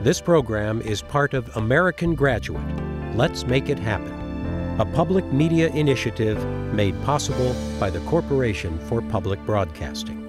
This program is part of American Graduate. Let's make it happen. A public media initiative made possible by the Corporation for Public Broadcasting.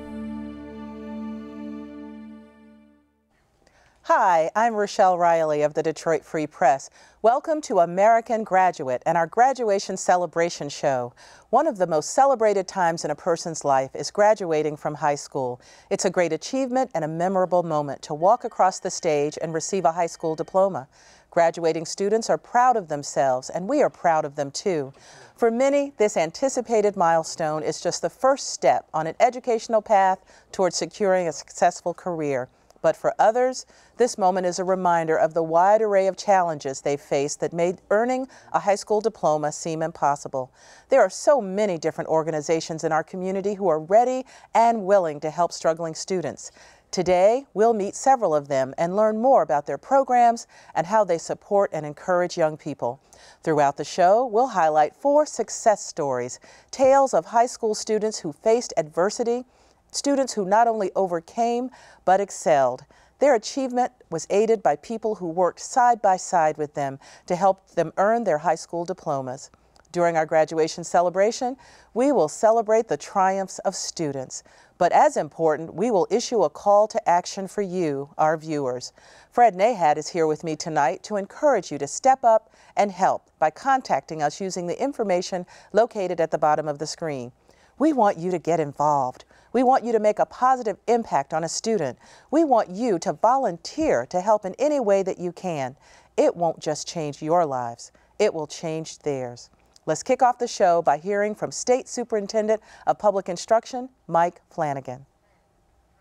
Hi, I'm Rochelle Riley of the Detroit Free Press. Welcome to American Graduate and our graduation celebration show. One of the most celebrated times in a person's life is graduating from high school. It's a great achievement and a memorable moment to walk across the stage and receive a high school diploma. Graduating students are proud of themselves, and we are proud of them too. For many, this anticipated milestone is just the first step on an educational path towards securing a successful career. But for others, this moment is a reminder of the wide array of challenges they faced that made earning a high school diploma seem impossible. There are so many different organizations in our community who are ready and willing to help struggling students. Today, we'll meet several of them and learn more about their programs and how they support and encourage young people. Throughout the show, we'll highlight 4 success stories, tales of high school students who faced adversity, students who not only overcame, but excelled. Their achievement was aided by people who worked side by side with them to help them earn their high school diplomas. During our graduation celebration, we will celebrate the triumphs of students. But as important, we will issue a call to action for you, our viewers. Fred Nahat is here with me tonight to encourage you to step up and help by contacting us using the information located at the bottom of the screen. We want you to get involved. We want you to make a positive impact on a student. We want you to volunteer to help in any way that you can. It won't just change your lives, it will change theirs. Let's kick off the show by hearing from State Superintendent of Public Instruction, Mike Flanagan.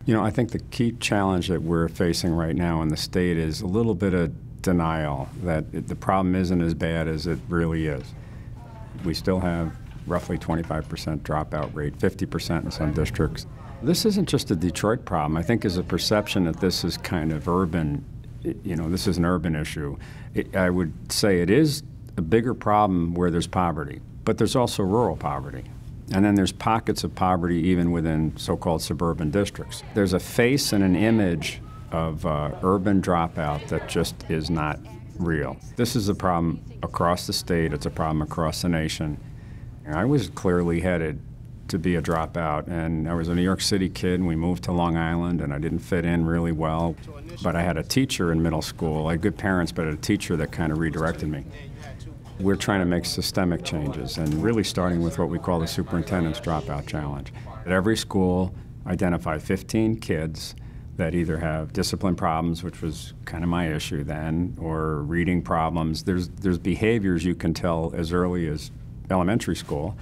You know, I think the key challenge that we're facing right now in the state is a little bit of denial that the problem isn't as bad as it really is. We still have roughly 25% dropout rate, 50% in some districts. This isn't just a Detroit problem. I think there's a perception that this is kind of urban, this is an urban issue. I would say it is a bigger problem where there's poverty, but there's also rural poverty. And then there's pockets of poverty even within so-called suburban districts. There's a face and an image of urban dropout that just is not real. This is a problem across the state. It's a problem across the nation. I was clearly headed to be a dropout, and I was a New York City kid, and we moved to Long Island, and I didn't fit in really well. But I had a teacher in middle school. I had good parents, but a teacher that kind of redirected me. We're trying to make systemic changes, and really starting with what we call the Superintendent's Dropout Challenge. At every school, identify 15 kids that either have discipline problems, which was kind of my issue then, or reading problems. There's behaviors you can tell as early as elementary school,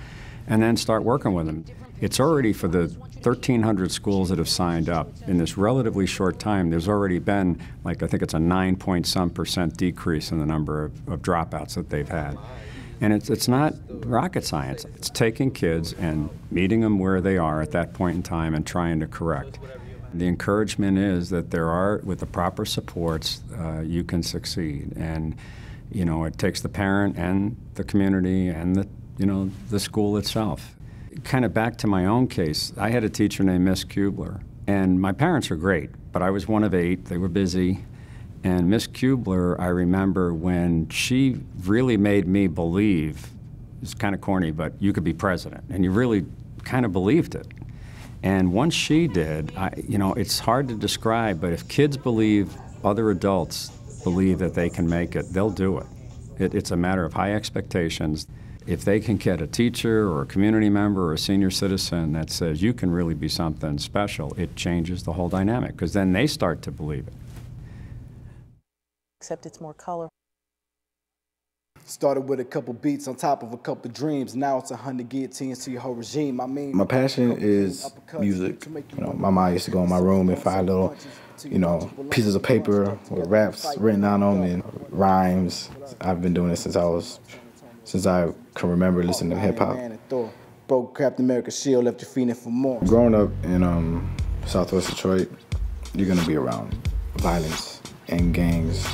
and then start working with them. It's already, for the 1,300 schools that have signed up, in this relatively short time, there's already been, I think it's a 9-point-some% decrease in the number of dropouts that they've had. And it's not rocket science. It's taking kids and meeting them where they are at that point in time and trying to correct. The encouragement is that with the proper supports, you can succeed. And it takes the parent and the community and the school itself. Kind of back to my own case, I had a teacher named Miss Kubler, and my parents were great, but I was one of 8. They were busy. And Miss Kubler, I remember when she really made me believe, it's kind of corny, but you could be president, and you really kind of believed it. And once she did, it's hard to describe, but if kids believe other adults believe that they can make it, they'll do it. It's a matter of high expectations. If they can get a teacher or a community member or a senior citizen that says you can really be something special, it changes the whole dynamic, because then they start to believe it. Except it's more colorful. Started with a couple beats on top of a couple dreams. Now it's 100 guillotines to your whole regime. My passion is music. My mom used to go in my room and find little, pieces of paper with raps written on them and rhymes. I've been doing this since I can remember listening to hip hop. Broke Captain America's shield, left you feeling for more. Growing up in Southwest Detroit, you're gonna be around violence and gangs.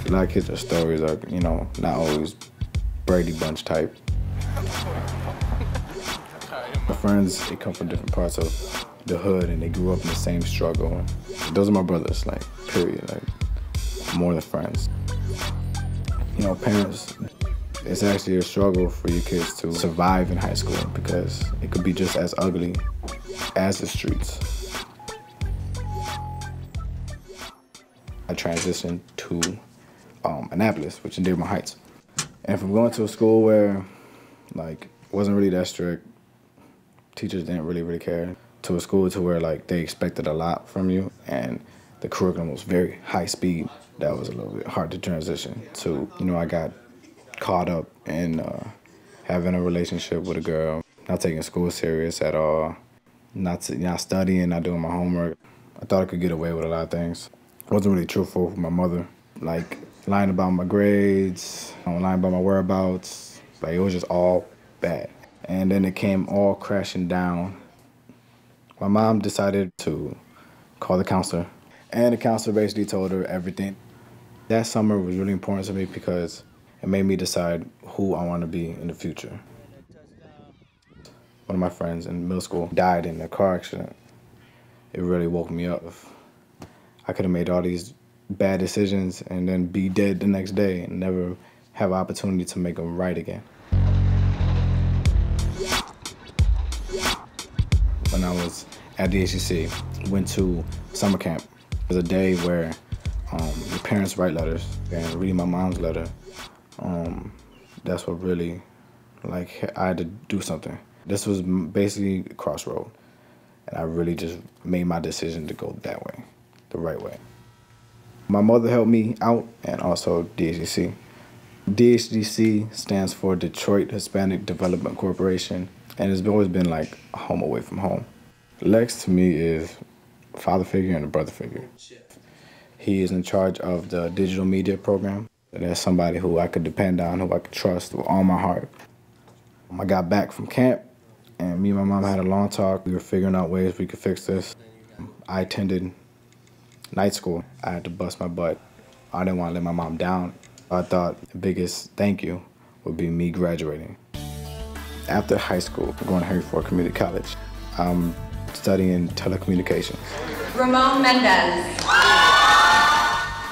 A lot of kids' stories are, not always Brady Bunch type. My friends, they come from different parts of the hood and they grew up in the same struggle. Those are my brothers, period. more than friends. You know, parents, it's actually a struggle for your kids to survive in high school because it could be just as ugly as the streets. I transitioned to Annapolis, which is Dearborn Heights. And from going to a school where, like, wasn't really that strict, teachers didn't really care, to a school to where, like, they expected a lot from you, and the curriculum was very high speed. That was a little bit hard to transition to. You know, I got caught up in having a relationship with a girl, not taking school serious at all, not studying, not doing my homework. I thought I could get away with a lot of things. I wasn't really truthful with my mother, like lying about my grades, lying about my whereabouts. Like, it was just all bad. And then it came all crashing down. My mom decided to call the counselor, and the counselor basically told her everything. That summer was really important to me because it made me decide who I want to be in the future. One of my friends in middle school died in a car accident. It really woke me up. I could have made all these bad decisions and then be dead the next day and never have an opportunity to make them right again. When I was at the HCC, went to summer camp. It was a day where the parents write letters, and reading my mom's letter, that's what really, like, I had to do something. This was basically a crossroad, and I really just made my decision to go that way, the right way. My mother helped me out, and also DHDC. DHDC stands for Detroit Hispanic Development Corporation, and it's always been like a home away from home. Lex to me is a father figure and a brother figure. He is in charge of the digital media program. There's somebody who I could depend on, who I could trust with all my heart. I got back from camp, and me and my mom had a long talk. We were figuring out ways we could fix this. I attended night school. I had to bust my butt. I didn't want to let my mom down. I thought the biggest thank you would be me graduating. After high school, I'm going to Henry Ford Community College. I'm studying telecommunications. Ramon Mendez.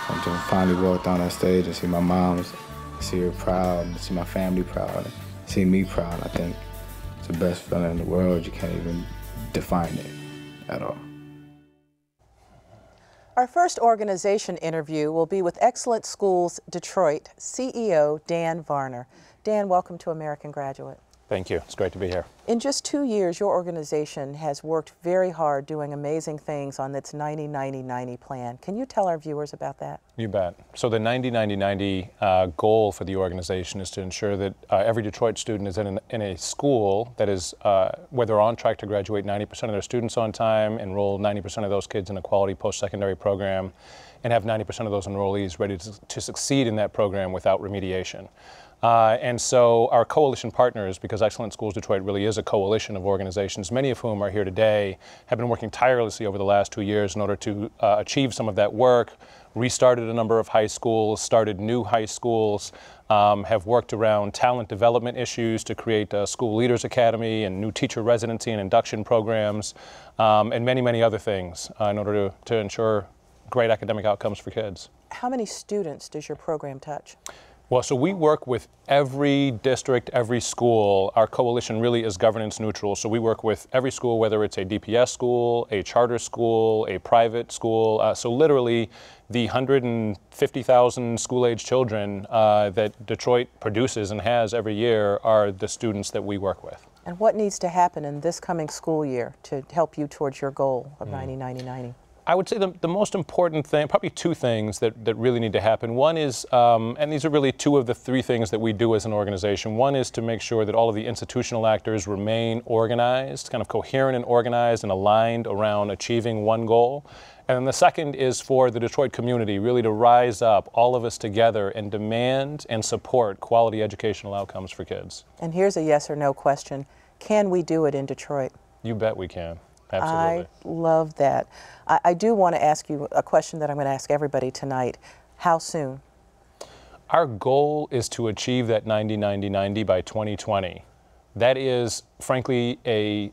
And to finally walk down that stage and see my mom, see her proud, and see my family proud, and see me proud, I think it's the best feeling in the world. You can't even define it at all. Our first organization interview will be with Excellent Schools Detroit CEO Dan Varner. Dan, welcome to American Graduate. Thank you. It's great to be here. In just 2 years, your organization has worked very hard doing amazing things on its 90-90-90 plan. Can you tell our viewers about that? You bet. So the 90-90-90 goal for the organization is to ensure that every Detroit student is in a school that is, where they're on track to graduate 90% of their students on time, enroll 90% of those kids in a quality post-secondary program, and have 90% of those enrollees ready to succeed in that program without remediation. And so our coalition partners, because Excellent Schools Detroit really is a coalition of organizations, many of whom are here today, have been working tirelessly over the last 2 years in order to achieve some of that work, restarted a number of high schools, started new high schools, have worked around talent development issues to create a school leaders academy and new teacher residency and induction programs, and many, many other things in order to ensure great academic outcomes for kids. How many students does your program touch? Well, so we work with every district, every school. Our coalition really is governance neutral. So we work with every school, whether it's a DPS school, a charter school, a private school. So literally the 150,000 school-age children that Detroit produces and has every year are the students that we work with. And what needs to happen in this coming school year to help you towards your goal of 90-90-90? I would say the most important thing, probably two things that really need to happen. One is, and these are really two of the three things that we do as an organization. One is to make sure that all of the institutional actors remain organized, kind of coherent and organized and aligned around achieving one goal. And then the second is for the Detroit community really to rise up, all of us together, and demand and support quality educational outcomes for kids. And here's a yes or no question. Can we do it in Detroit? You bet we can. Absolutely. I love that. I do want to ask you a question that I'm going to ask everybody tonight. How soon? Our goal is to achieve that 90-90-90 by 2020. That is, frankly, a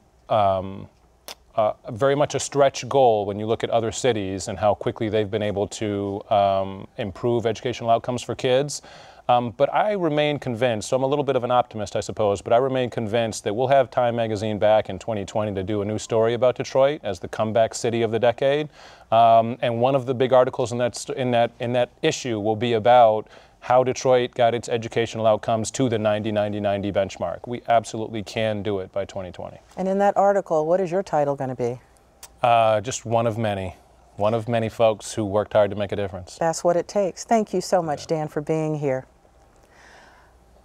very much a stretch goal when you look at other cities and how quickly they've been able to improve educational outcomes for kids. But I remain convinced, so I'm a little bit of an optimist, I suppose, but I remain convinced that we'll have Time Magazine back in 2020 to do a new story about Detroit as the comeback city of the decade. And one of the big articles in that issue will be about how Detroit got its educational outcomes to the 90-90-90 benchmark. We absolutely can do it by 2020. And in that article, what is your title going to be? Just one of many. One of many folks who worked hard to make a difference. That's what it takes. Thank you so much, Dan, for being here.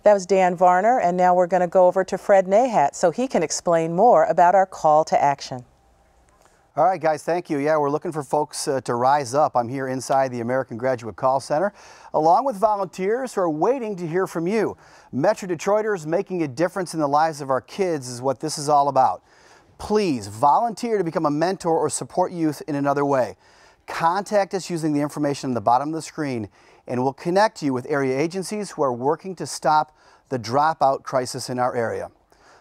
That was Dan Varner, and now we're going to go over to Fred Nahat so he can explain more about our call to action. All right, guys, thank you. Yeah, we're looking for folks to rise up. I'm here inside the American Graduate Call Center, along with volunteers who are waiting to hear from you. Metro Detroiters making a difference in the lives of our kids is what this is all about. Please volunteer to become a mentor or support youth in another way. Contact us using the information on the bottom of the screen, and we'll connect you with area agencies who are working to stop the dropout crisis in our area.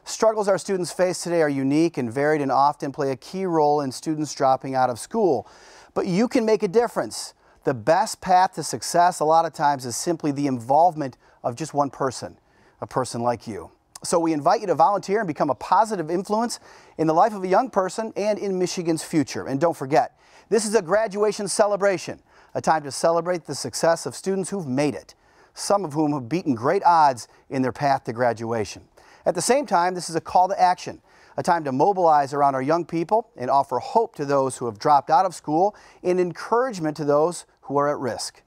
Struggles our students face today are unique and varied and often play a key role in students dropping out of school. But you can make a difference. The best path to success a lot of times is simply the involvement of just one person, a person like you. So we invite you to volunteer and become a positive influence in the life of a young person and in Michigan's future. And don't forget, this is a graduation celebration, a time to celebrate the success of students who've made it, some of whom have beaten great odds in their path to graduation. At the same time, this is a call to action, a time to mobilize around our young people and offer hope to those who have dropped out of school and encouragement to those who are at risk.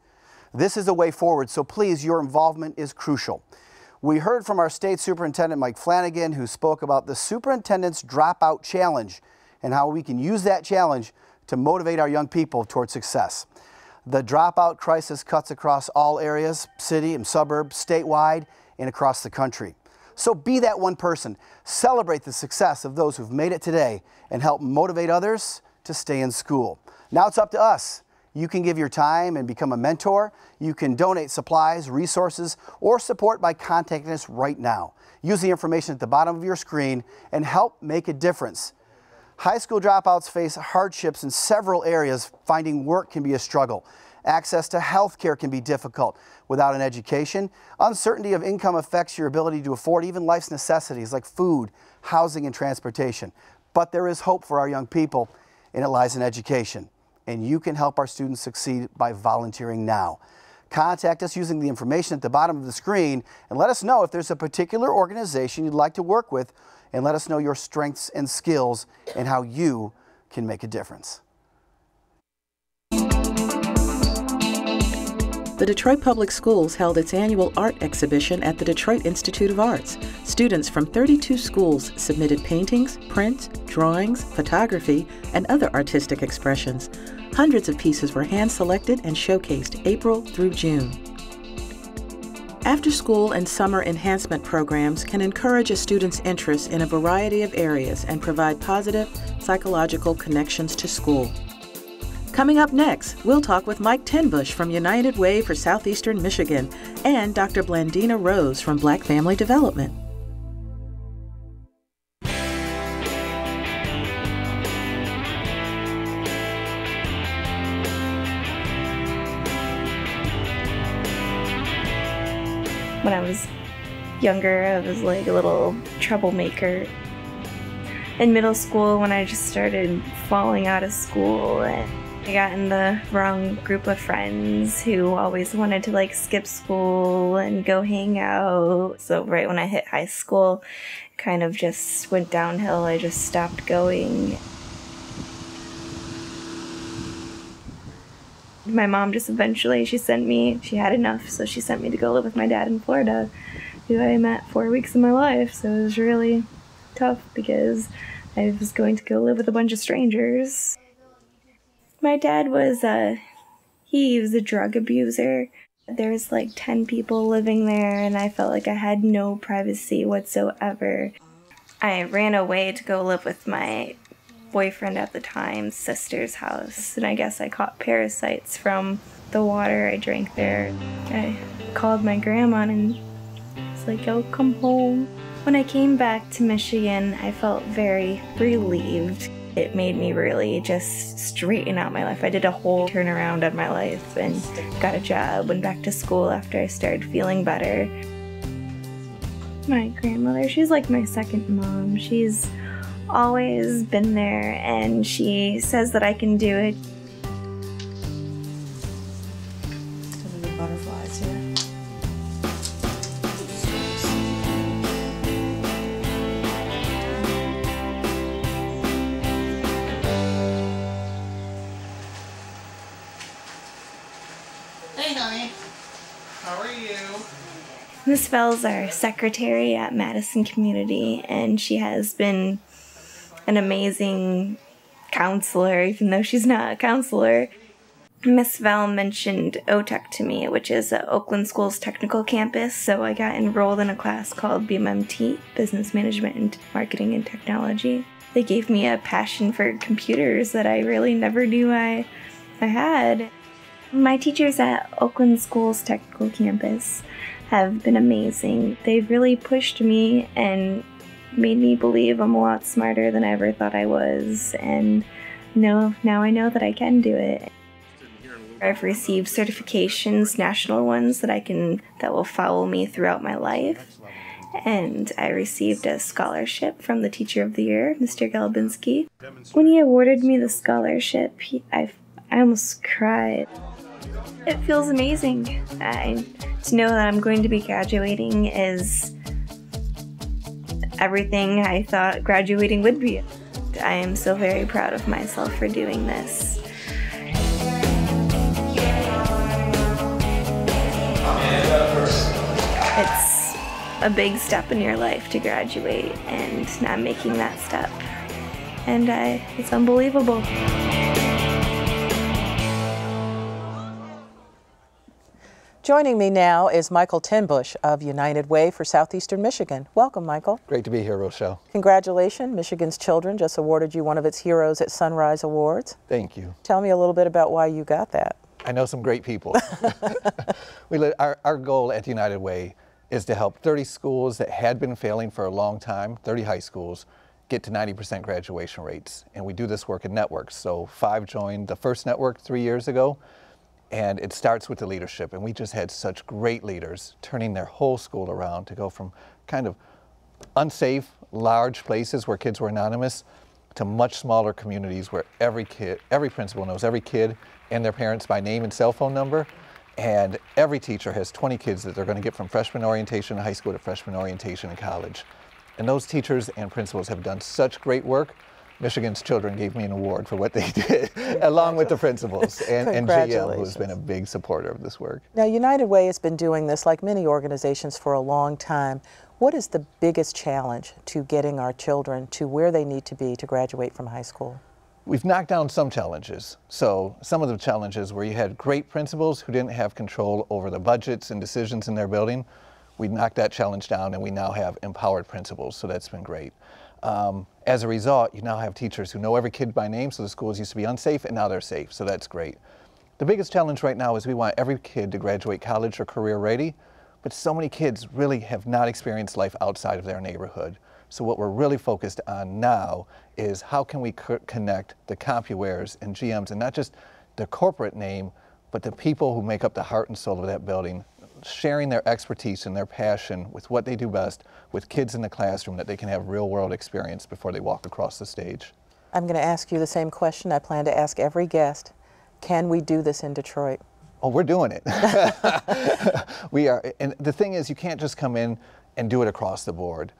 This is a way forward, so please, your involvement is crucial. We heard from our state superintendent, Mike Flanagan, who spoke about the Superintendent's Dropout Challenge and how we can use that challenge to motivate our young people toward success. The dropout crisis cuts across all areas, city and suburb, statewide, and across the country. So be that one person. Celebrate the success of those who've made it today and help motivate others to stay in school. Now it's up to us. You can give your time and become a mentor. You can donate supplies, resources, or support by contacting us right now. Use the information at the bottom of your screen and help make a difference. High school dropouts face hardships in several areas. Finding work can be a struggle. Access to health care can be difficult. Without an education, uncertainty of income affects your ability to afford even life's necessities like food, housing, and transportation. But there is hope for our young people, and it lies in education. And you can help our students succeed by volunteering now. Contact us using the information at the bottom of the screen and let us know if there's a particular organization you'd like to work with, and let us know your strengths and skills and how you can make a difference. The Detroit Public Schools held its annual art exhibition at the Detroit Institute of Arts. Students from 32 schools submitted paintings, prints, drawings, photography, and other artistic expressions. Hundreds of pieces were hand-selected and showcased April through June. After-school and summer enhancement programs can encourage a student's interest in a variety of areas and provide positive psychological connections to school. Coming up next, we'll talk with Mike Tenbush from United Way for Southeastern Michigan and Dr. Blandina Rose from Black Family Development. When I was younger, I was like a little troublemaker. In middle school, when I just started falling out of school, and I got in the wrong group of friends who always wanted to like skip school and go hang out. So right when I hit high school, kind of just went downhill. I just stopped going. My mom just eventually, she had enough, so she sent me to go live with my dad in Florida, who I met 4 weeks of my life. So it was really tough because I was going to go live with a bunch of strangers. My dad was he was a drug abuser. There was like 10 people living there, and I felt like I had no privacy whatsoever. I ran away to go live with my boyfriend at the time's sister's house, and I guess I caught parasites from the water I drank there. I called my grandma and was like, "Oh, come home." When I came back to Michigan, I felt very relieved. It made me really just straighten out my life. I did a whole turnaround on my life and got a job, went back to school after I started feeling better. My grandmother, she's like my second mom. She's always been there, and she says that I can do it. Some of the butterflies here. Hey, honey. How are you? Miss Vell's our secretary at Madison Community, and she has been an amazing counselor, even though she's not a counselor. Miss Vell mentioned OTEC to me, which is Oakland School's technical campus, so I got enrolled in a class called BMMT, Business Management and Marketing and Technology. They gave me a passion for computers that I really never knew I had. My teachers at Oakland School's technical campus have been amazing. They've really pushed me and made me believe I'm a lot smarter than I ever thought I was, and now I know that I can do it. I've received certifications, national ones that will follow me throughout my life, and I received a scholarship from the Teacher of the Year, Mr. Galbinski. When he awarded me the scholarship, I almost cried. It feels amazing. To know that I'm going to be graduating is everything I thought graduating would be. I am so very proud of myself for doing this. It's a big step in your life to graduate, and I'm making that step. And it's unbelievable. Joining me now is Michael Tenbush of United Way for Southeastern Michigan. Welcome, Michael. Great to be here, Rochelle. Congratulations. Michigan's Children just awarded you one of its heroes at Sunrise Awards. Thank you. Tell me a little bit about why you got that. I know some great people. Our goal at United Way is to help 30 schools that had been failing for a long time, 30 high schools, get to 90% graduation rates. And we do this work in networks. So 5 joined the first network 3 years ago. And it starts with the leadership, and we just had such great leaders turning their whole school around to go from kind of unsafe, large places where kids were anonymous to much smaller communities where every principal knows every kid and their parents by name and cell phone number, and every teacher has 20 kids that they're going to get from freshman orientation in high school to freshman orientation in college. And those teachers and principals have done such great work. Michigan's Children gave me an award for what they did, along with the principals and GM, who's been a big supporter of this work. Now, United Way has been doing this, like many organizations, for a long time. What is the biggest challenge to getting our children to where they need to be to graduate from high school? We've knocked down some challenges. So some of the challenges where you had great principals who didn't have control over the budgets and decisions in their building, we knocked that challenge down, and we now have empowered principals, so that's been great. As a result, you now have teachers who know every kid by name, so the schools used to be unsafe, and now they're safe, so that's great. The biggest challenge right now is we want every kid to graduate college or career ready, but so many kids really have not experienced life outside of their neighborhood. So what we're really focused on now is how can we connect the CompuWares and GMs, and not just the corporate name, but the people who make up the heart and soul of that building, sharing their expertise and their passion with what they do best with kids in the classroom, that they can have real world experience before they walk across the stage. I'm going to ask you the same question I plan to ask every guest. Can we do this in Detroit? Oh, we're doing it. We are, and the thing is, you can't just come in and do it across the board.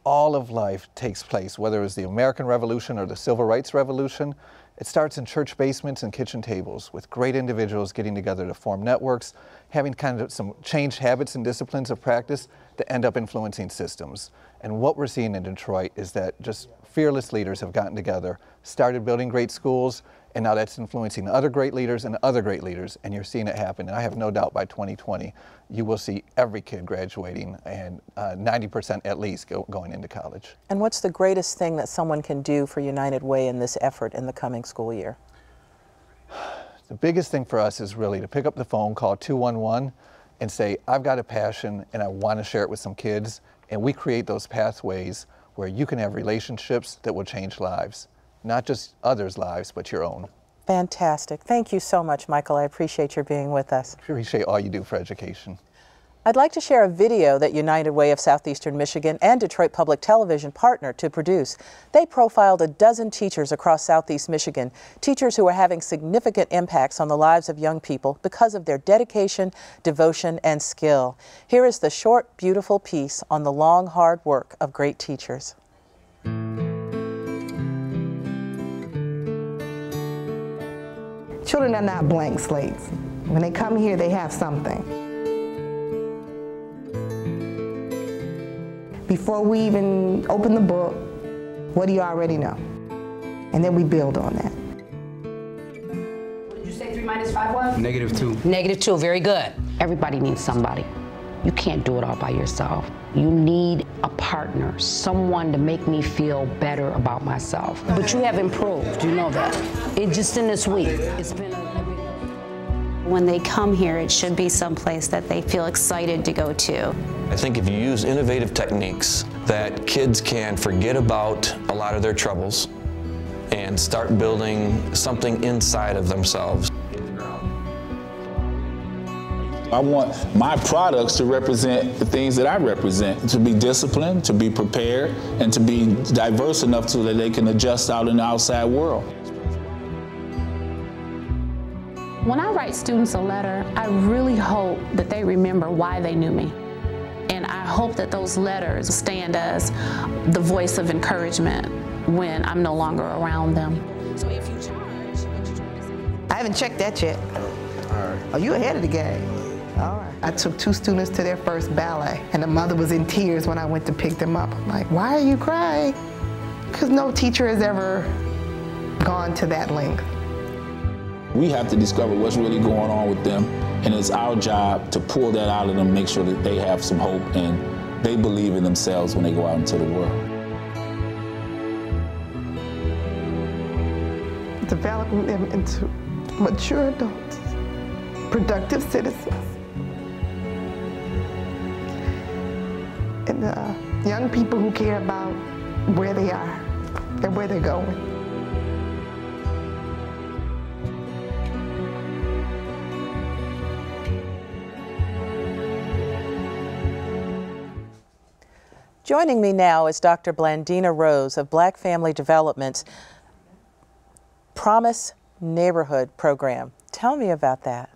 All of life takes place, whether it's the American Revolution or the Civil Rights Revolution. It starts in church basements and kitchen tables with great individuals getting together to form networks, having kind of some changed habits and disciplines of practice that end up influencing systems. And what we're seeing in Detroit is that just fearless leaders have gotten together, started building great schools, and now that's influencing other great leaders and other great leaders, and you're seeing it happen. And I have no doubt by 2020, you will see every kid graduating, and 90% at least going into college. And what's the greatest thing that someone can do for United Way in this effort in the coming school year? The biggest thing for us is really to pick up the phone, call 211, and say, I've got a passion and I want to share it with some kids. And we create those pathways where you can have relationships that will change lives. not just others' lives, but your own. Fantastic. Thank you so much, Michael. I appreciate your being with us. Appreciate all you do for education. I'd like to share a video that United Way of Southeastern Michigan and Detroit Public Television partnered to produce. They profiled a dozen teachers across Southeast Michigan, teachers who are having significant impacts on the lives of young people because of their dedication, devotion, and skill. Here is the short, beautiful piece on the long, hard work of great teachers. Children are not blank slates. When they come here, they have something. Before we even open the book, what do you already know? And then we build on that. What did you say 3 minus 5 was? -2. -2, very good. Everybody needs somebody. You can't do it all by yourself. You need a partner, someone to make me feel better about myself. But you have improved, you know that. Just in this week, it's been When they come here, it should be someplace that they feel excited to go to. I think if you use innovative techniques, that kids can forget about a lot of their troubles and start building something inside of themselves. I want my products to represent the things that I represent, to be disciplined, to be prepared, and to be diverse enough so that they can adjust out in the outside world. When I write students a letter, I really hope that they remember why they knew me. And I hope that those letters stand as the voice of encouragement when I'm no longer around them. So if you charge, I haven't checked that yet. Oh, you ahead of the game. All right. I took 2 students to their first ballet, and the mother was in tears when I went to pick them up. I'm like, why are you crying? Because no teacher has ever gone to that length. We have to discover what's really going on with them, and it's our job to pull that out of them, make sure that they have some hope and they believe in themselves when they go out into the world. Developing them into mature adults, productive citizens, and young people who care about where they are and where they're going. Joining me now is Dr. Blandina Rose of Black Family Development's Promise Neighborhood program. Tell me about that.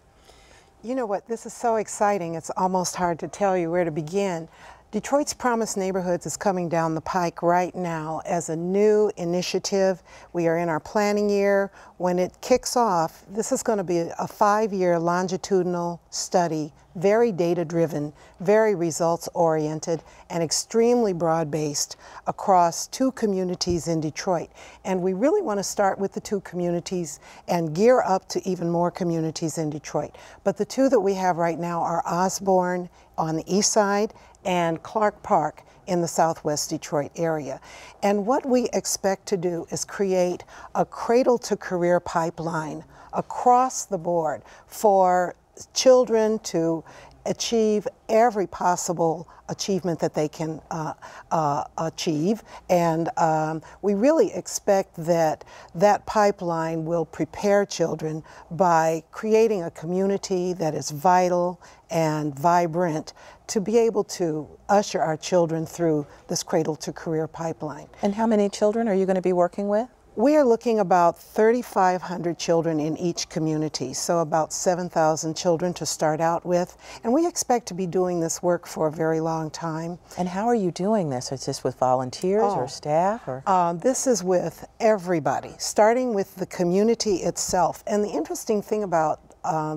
You know what, this is so exciting, it's almost hard to tell you where to begin. Detroit's Promise Neighborhoods is coming down the pike right now as a new initiative. We are in our planning year. When it kicks off, this is going to be a 5-year longitudinal study, very data-driven, very results-oriented, and extremely broad-based across 2 communities in Detroit. And we really want to start with the 2 communities and gear up to even more communities in Detroit. But the 2 that we have right now are Osborne on the east side and Clark Park in the southwest Detroit area. And what we expect to do is create a cradle-to-career pipeline across the board for children to achieve every possible achievement that they can achieve. And we really expect that that pipeline will prepare children by creating a community that is vital and vibrant to be able to usher our children through this cradle-to-career pipeline. And how many children are you going to be working with? We are looking about 3,500 children in each community, so about 7,000 children to start out with. And we expect to be doing this work for a very long time. And how are you doing this? Is this with volunteers or staff? Or? This is with everybody, starting with the community itself. And the interesting thing about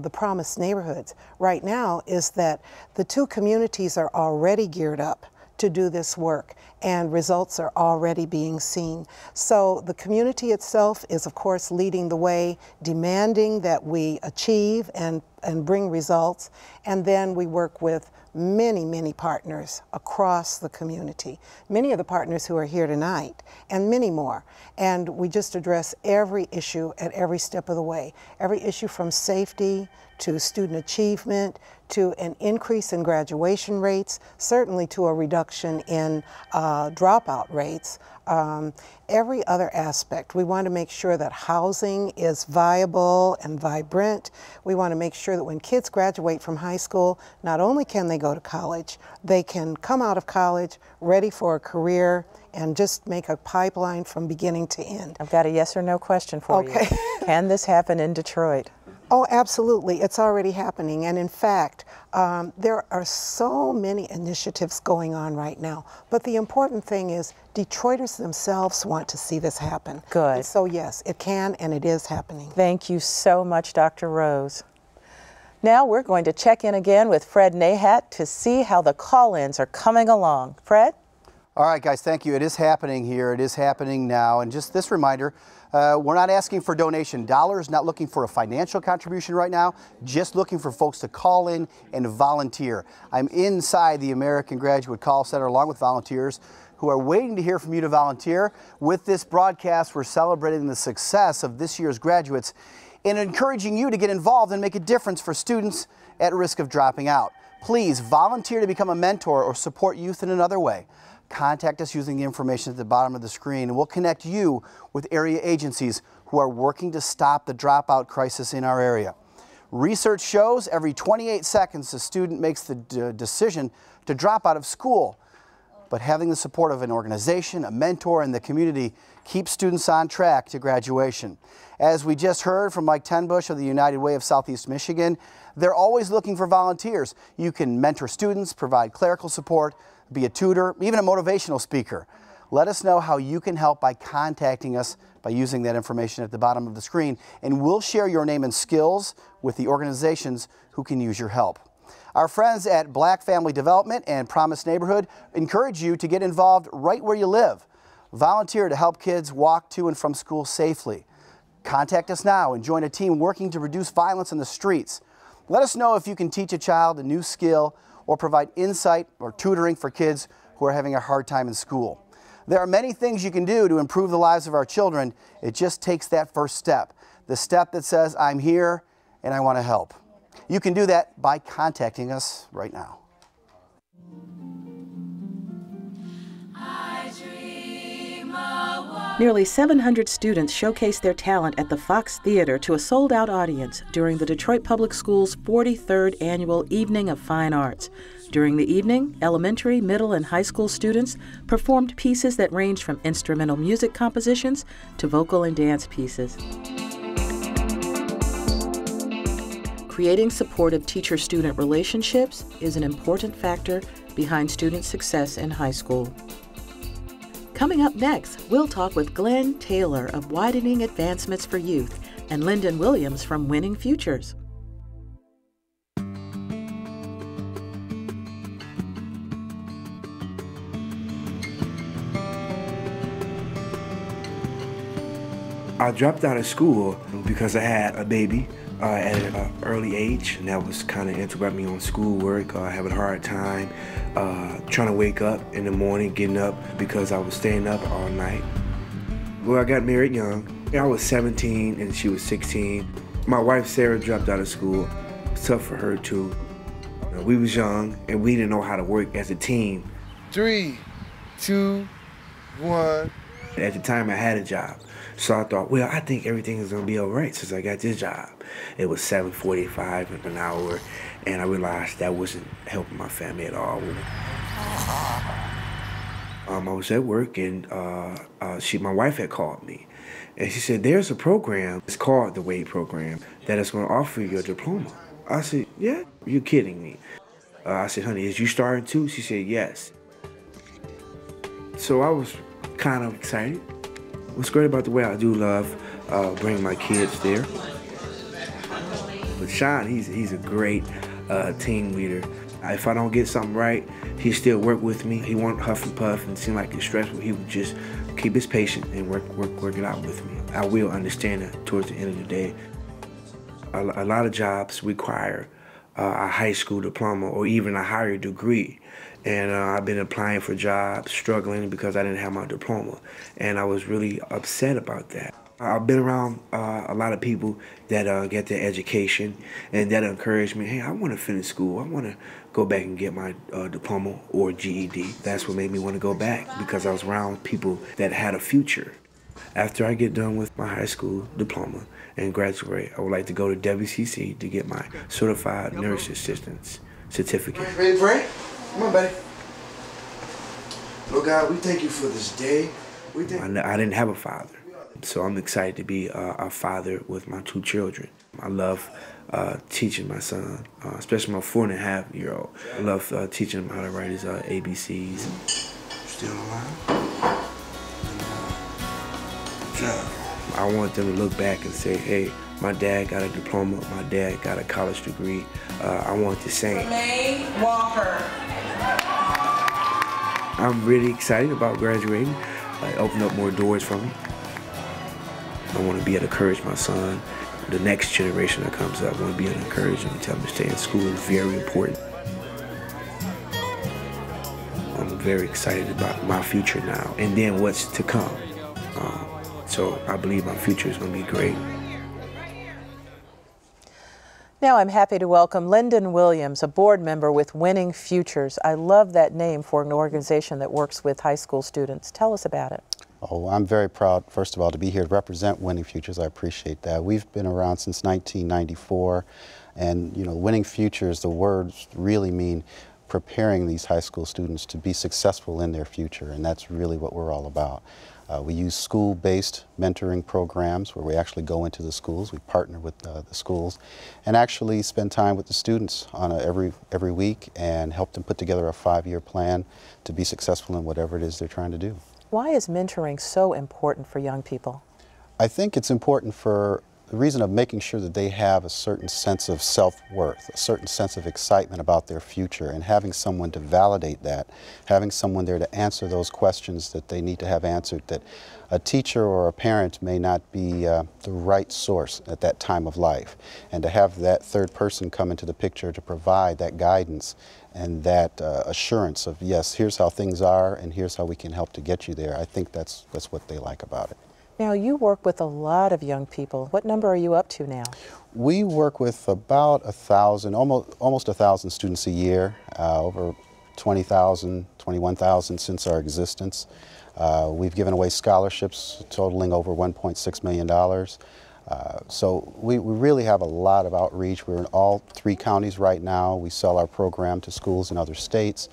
the Promise Neighborhoods right now is that the 2 communities are already geared up to do this work, and results are already being seen. So the community itself is, of course, leading the way, demanding that we achieve and bring results, and then we work with many, many partners across the community, many of the partners who are here tonight, and many more. And we just address every issue at every step of the way, every issue from safety to student achievement, to an increase in graduation rates, certainly to a reduction in dropout rates, every other aspect. We want to make sure that housing is viable and vibrant. We want to make sure that when kids graduate from high school, not only can they go to college, they can come out of college ready for a career and just make a pipeline from beginning to end. I've got a yes or no question for you. Can this happen in Detroit? Oh, absolutely. It's already happening. And in fact, there are so many initiatives going on right now. But the important thing is Detroiters themselves want to see this happen. Good. And so yes, it can and it is happening. Thank you so much, Dr. Rose. Now we're going to check in again with Fred Nahat to see how the call-ins are coming along. Fred? All right, guys, thank you. It is happening here. It is happening now. And just this reminder, we're not asking for donation dollars, not looking for a financial contribution right now, just looking for folks to call in and volunteer. I'm inside the American Graduate Call Center along with volunteers who are waiting to hear from you to volunteer. With this broadcast, we're celebrating the success of this year's graduates and encouraging you to get involved and make a difference for students at risk of dropping out. Please volunteer to become a mentor or support youth in another way. Contact us using the information at the bottom of the screen, and we'll connect you with area agencies who are working to stop the dropout crisis in our area. Research shows every 28 seconds a student makes the decision to drop out of school. But having the support of an organization, a mentor, and the community keeps students on track to graduation. As we just heard from Mike Tenbush of the United Way of Southeast Michigan, they're always looking for volunteers. You can mentor students, provide clerical support, be a tutor, even a motivational speaker. Let us know how you can help by contacting us by using that information at the bottom of the screen, and we'll share your name and skills with the organizations who can use your help. Our friends at Black Family Development and Promise Neighborhood encourage you to get involved right where you live. Volunteer to help kids walk to and from school safely. Contact us now and join a team working to reduce violence in the streets. Let us know if you can teach a child a new skill or provide insight or tutoring for kids who are having a hard time in school. There are many things you can do to improve the lives of our children. It just takes that first step, the step that says, I'm here and I want to help. You can do that by contacting us right now. Nearly 700 students showcased their talent at the Fox Theater to a sold-out audience during the Detroit Public Schools' 43rd Annual Evening of Fine Arts. During the evening, elementary, middle, and high school students performed pieces that ranged from instrumental music compositions to vocal and dance pieces. Creating supportive teacher-student relationships is an important factor behind student success in high school. Coming up next, we'll talk with Glenn Taylor of Widening Advancements for Youth and Lyndon Williams from Winning Futures. I dropped out of school because I had a baby at an early age, and that was kind of interrupting me on schoolwork, having a hard time trying to wake up in the morning, getting up because I was staying up all night. Well, I got married young. I was 17 and she was 16. My wife, Sarah, dropped out of school. It's tough for her too. We was young and we didn't know how to work as a team. 3, 2, 1. At the time, I had a job. So I thought, well, I think everything is gonna be all right since I got this job. It was $7.45 an hour, and I realized that wasn't helping my family at all. I was at work, and my wife had called me, and she said, there's a program, it's called the WADE program, that is gonna offer you a diploma. I said, yeah, you're kidding me. I said, honey, is you starting too? She said, yes. So I was kind of excited. What's great about the way I do love bringing my kids there. But Sean, he's a great team leader. If I don't get something right, he still work with me. He won't huff and puff and seem like it's stressful. He would just keep his patience and work it out with me. I will understand that towards the end of the day. A lot of jobs require a high school diploma or even a higher degree. And I've been applying for jobs, struggling because I didn't have my diploma. And I was really upset about that. I've been around a lot of people that get their education and that encourage me, hey, I want to finish school. I want to go back and get my diploma or GED. That's what made me want to go back, because I was around people that had a future. After I get done with my high school diploma and graduate, I would like to go to WCC to get my Certified Nurse Assistant certificate. Ready to pray? Come on, buddy. Lord God, we thank you for this day. I didn't have a father, so I'm excited to be a father with my 2 children. I love teaching my son, especially my 4.5-year-old. I love teaching him how to write his ABCs. Still alive? I want them to look back and say, hey, my dad got a diploma, my dad got a college degree. I want the same. May Walker. I'm really excited about graduating. I opened up more doors for me. I want to be able to encourage my son. The next generation that comes up, I want to be able to encourage them and tell them to stay in school is very important. I'm very excited about my future now and then what's to come. So I believe my future is going to be great. Now I'm happy to welcome Lyndon Williams, a board member with Winning Futures. I love that name for an organization that works with high school students. Tell us about it. Oh, I'm very proud, first of all, to be here to represent Winning Futures. I appreciate that. We've been around since 1994, and Winning Futures, the words really mean preparing these high school students to be successful in their future, and that's really what we're all about. We use school-based mentoring programs where we actually go into the schools. We partner with the schools and actually spend time with the students on every week and help them put together a 5-year plan to be successful in whatever it is they're trying to do. Why is mentoring so important for young people? I think it's important for the reason of making sure that they have a certain sense of self-worth, a certain sense of excitement about their future, and having someone to validate that, having someone there to answer those questions that they need to have answered, that a teacher or a parent may not be the right source at that time of life. And to have that third person come into the picture to provide that guidance and that assurance of, yes, here's how things are and here's how we can help to get you there, I think that's what they like about it. Now, you work with a lot of young people. What number are you up to now? We work with about 1,000, almost 1,000 students a year, over 20,000, 21,000 since our existence. We've given away scholarships totaling over $1.6 million. So we really have a lot of outreach. We're in all 3 counties right now. We sell our program to schools in other states.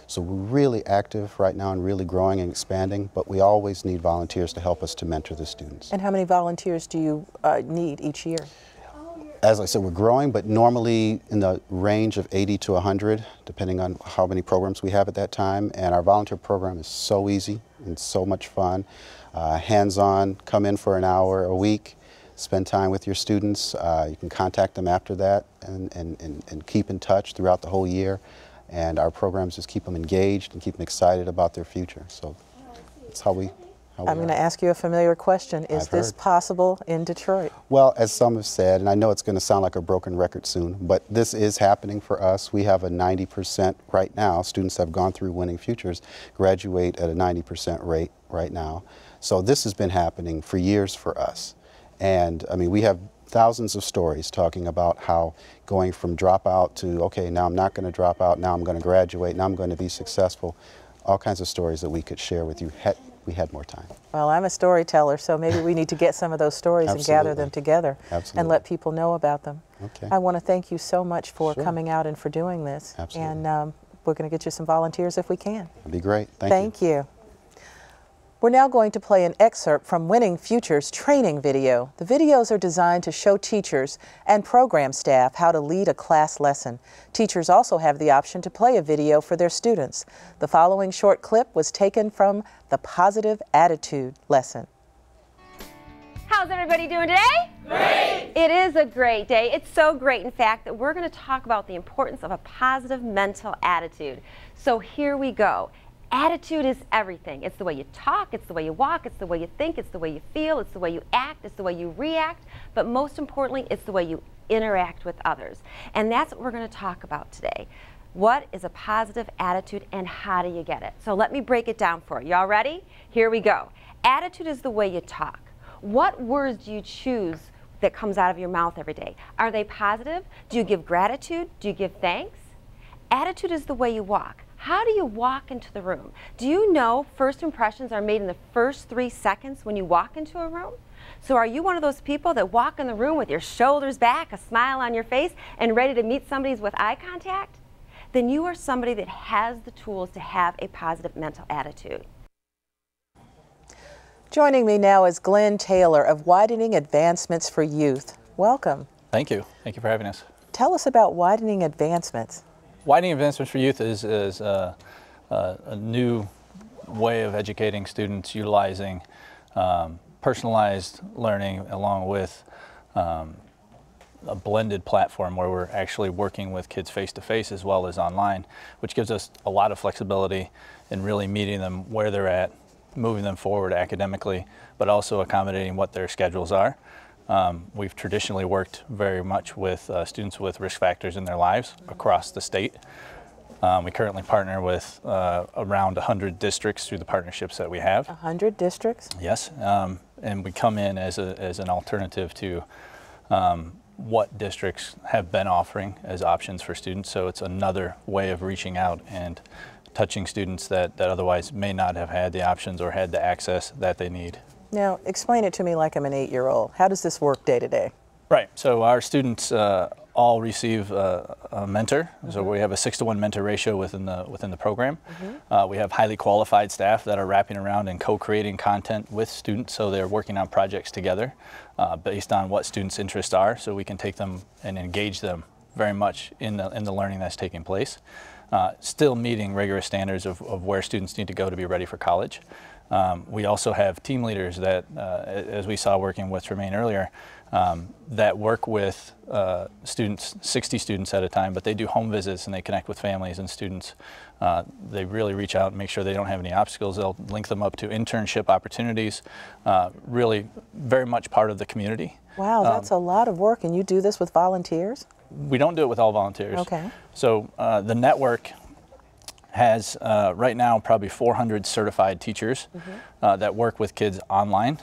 So we're really active right now and really growing and expanding, but we always need volunteers to help us to mentor the students. And how many volunteers do you need each year? As I said, we're growing, but normally in the range of 80 to 100, depending on how many programs we have at that time. And our volunteer program is so easy and so much fun. Hands-on, come in for an hour a week, spend time with your students. You can contact them after that and keep in touch throughout the whole year. And our programs just keep them engaged and keep them excited about their future. So that's how we I'm going to ask you a familiar question. Is this possible in Detroit? Well, as some have said, and I know it's going to sound like a broken record soon, but this is happening for us. We have a 90% right now. Students have gone through Winning Futures, graduate at a 90% rate right now. So this has been happening for years for us. And I mean, we have thousands of stories talking about how going from dropout to, okay, now I'm not going to drop out, now I'm going to graduate, now I'm going to be successful. All kinds of stories that we could share with you had we had more time. Well, I'm a storyteller, so maybe we need to get some of those stories and gather them together and let people know about them. Okay. I want to thank you so much for coming out and for doing this. Absolutely. And we're going to get you some volunteers if we can. That'd be great. Thank you. We're now going to play an excerpt from Winning Futures training video. The videos are designed to show teachers and program staff how to lead a class lesson. Teachers also have the option to play a video for their students. The following short clip was taken from the Positive Attitude lesson. How's everybody doing today? Great! It is a great day. It's so great, in fact, that we're going to talk about the importance of a positive mental attitude. So here we go. Attitude is everything. It's the way you talk, it's the way you walk, it's the way you think, it's the way you feel, it's the way you act, it's the way you react, but most importantly, it's the way you interact with others. And that's what we're going to talk about today. What is a positive attitude and how do you get it? So let me break it down for you. Y'all ready? Here we go. Attitude is the way you talk. What words do you choose that comes out of your mouth every day? Are they positive? Do you give gratitude? Do you give thanks? Attitude is the way you walk. How do you walk into the room? Do you know first impressions are made in the first 3 seconds when you walk into a room? So are you one of those people that walk in the room with your shoulders back, a smile on your face, and ready to meet somebody with eye contact? Then you are somebody that has the tools to have a positive mental attitude. Joining me now is Glenn Taylor of Widening Advancements for Youth. Welcome. Thank you. Thank you for having us. Tell us about Widening Advancements. Widening Advancements for Youth is a new way of educating students utilizing personalized learning along with a blended platform where we're actually working with kids face-to-face as well as online, which gives us a lot of flexibility in really meeting them where they're at, moving them forward academically, but also accommodating what their schedules are. We've traditionally worked very much with students with risk factors in their lives across the state. We currently partner with around 100 districts through the partnerships that we have. 100 districts? Yes, and we come in as an alternative to what districts have been offering as options for students. So it's another way of reaching out and touching students that otherwise may not have had the options or had the access that they need. Now, explain it to me like I'm an 8-year-old. How does this work day to day? Right, so our students all receive a mentor. So we have a 6-to-1 mentor ratio within the program. We have highly qualified staff that are wrapping around and co-creating content with students, so they're working on projects together based on what students' interests are, so we can take them and engage them very much in the learning that's taking place. Still meeting rigorous standards of where students need to go to be ready for college. We also have team leaders that, as we saw working with Tremaine earlier, that work with students, 60 students at a time, but they do home visits and they connect with families and students. They really reach out and make sure they don't have any obstacles. They'll link them up to internship opportunities, really very much part of the community. Wow, that's a lot of work, and you do this with volunteers? We don't do it with all volunteers. Okay. So the network has right now probably 400 certified teachers that work with kids online,